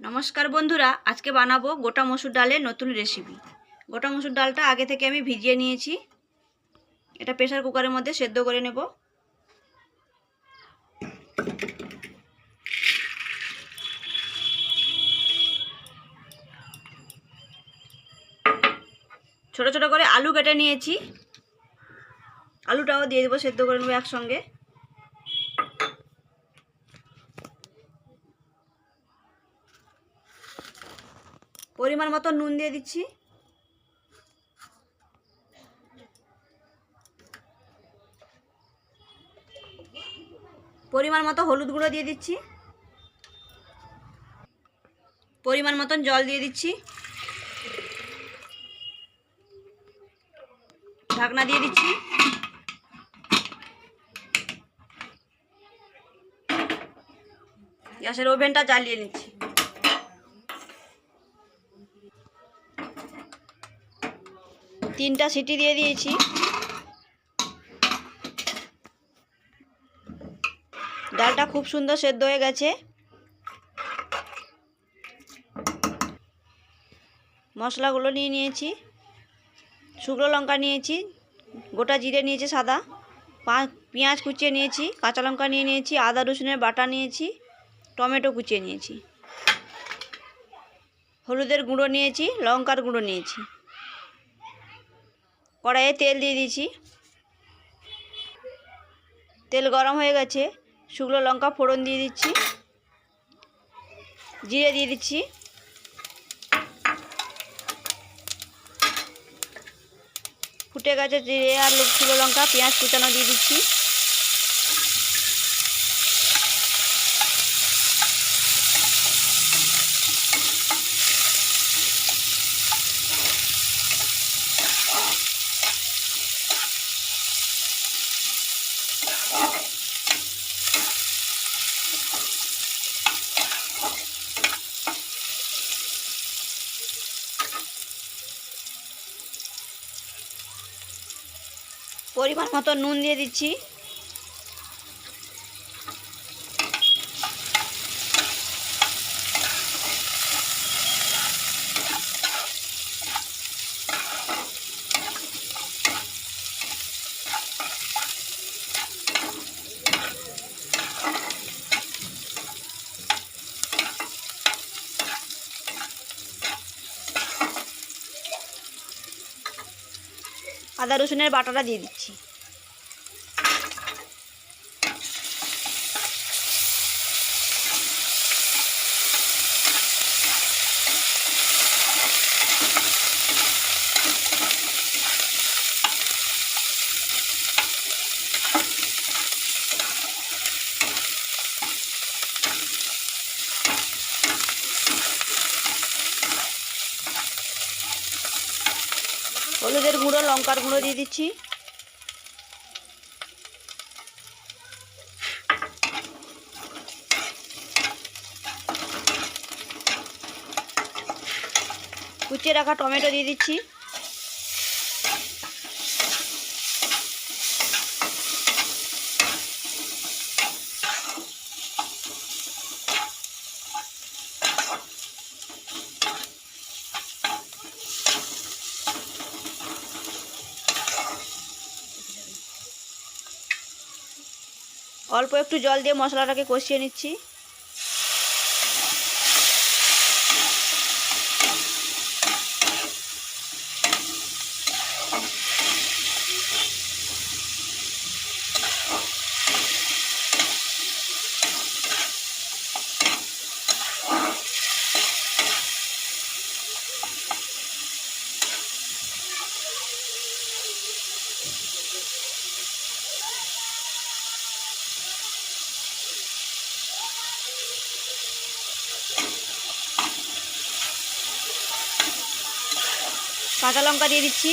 নমস্কার বন্ধুরা, আজকে বানাবো গোটা মসুর ডালের নতুন রেসিপি। গোটা মসুর ডালটা আগে থেকে আমি ভিজিয়ে নিয়েছি। এটা প্রেসার কুকারের মধ্যে সেদ্ধ করে নেব। ছোট ছোট করে আলু কেটে নিয়েছি, আলুটাও দিয়ে দেবো, সেদ্ধ করে নেবো একসঙ্গে। পরিমাণ মতো নুন দিয়ে দিচ্ছি, পরিমাণ মতো হলুদ গুঁড়ো দিয়ে দিচ্ছি, পরিমাণ মতন জল দিয়ে দিচ্ছি, ঢাকনা দিয়ে দিচ্ছি। গ্যাসের ওভেনটা জ্বালিয়ে নিচ্ছি। তিনটা সিটি দিয়ে দিয়েছি। ডালটা খুব সুন্দর সেদ্ধ হয়ে গেছে। মশলাগুলো নিয়ে নিয়েছি। শুকনো লঙ্কা নিয়েছি, গোটা জিরে নিয়েছি সাদা, পেঁয়াজ কুচিয়ে নিয়েছি, কাঁচা লঙ্কা নিয়ে নিয়েছি, আদা রসুনের বাটা নিয়েছি, টমেটো কুচিয়ে নিয়েছি, হলুদের গুঁড়ো নিয়েছি, লঙ্কার গুঁড়ো নিয়েছি। কড়াইয়ে তেল দিয়ে দিয়েছি। তেল গরম হয়ে গেছে, শুকনো লঙ্কা ফোড়ন দিয়ে দিচ্ছি, জিরে দিয়ে দিচ্ছি, ফুটে গেছে জিরে আর শুকনো লঙ্কা, পেঁয়াজ কুচানো দিয়ে দিচ্ছি। পরিমাণ মতো নুন দিয়ে দিচ্ছি, আদা রসুনের বাটাটা দিয়ে দিচ্ছি। হলুদের গুঁড়ো, লঙ্কার গুঁড়ো দিয়ে দিচ্ছি, কুচিয়ে রাখা টমেটো দিয়ে দিচ্ছি, অল্প একটু জল দিয়ে মশলাটাকে কষিয়ে নিচ্ছি। কাঁচা লঙ্কা দিয়ে দিচ্ছি,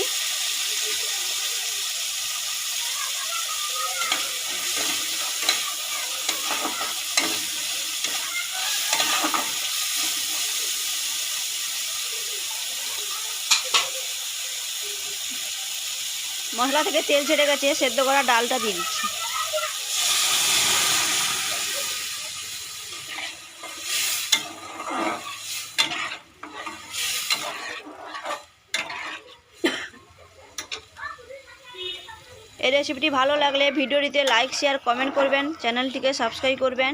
মশলা থেকে তেল ছেড়ে গেছে, সেদ্ধ করা ডালটা দিয়ে দিচ্ছি। এই রেসিপিটি ভালো লাগলে ভিডিওটিতে লাইক শেয়ার কমেন্ট করবেন, চ্যানেলটিকে সাবস্ক্রাইব করবেন।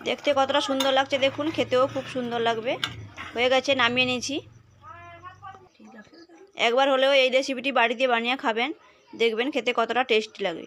দেখতে কতটা সুন্দর লাগছে দেখুন, খেতেও খুব সুন্দর লাগবে। হয়ে গেছে, নামিয়ে নিয়েছি। একবার হলেও এই রেসিপিটি বাড়িতে বানিয়ে খাবেন, দেখবেন খেতে কতটা টেস্টি লাগে।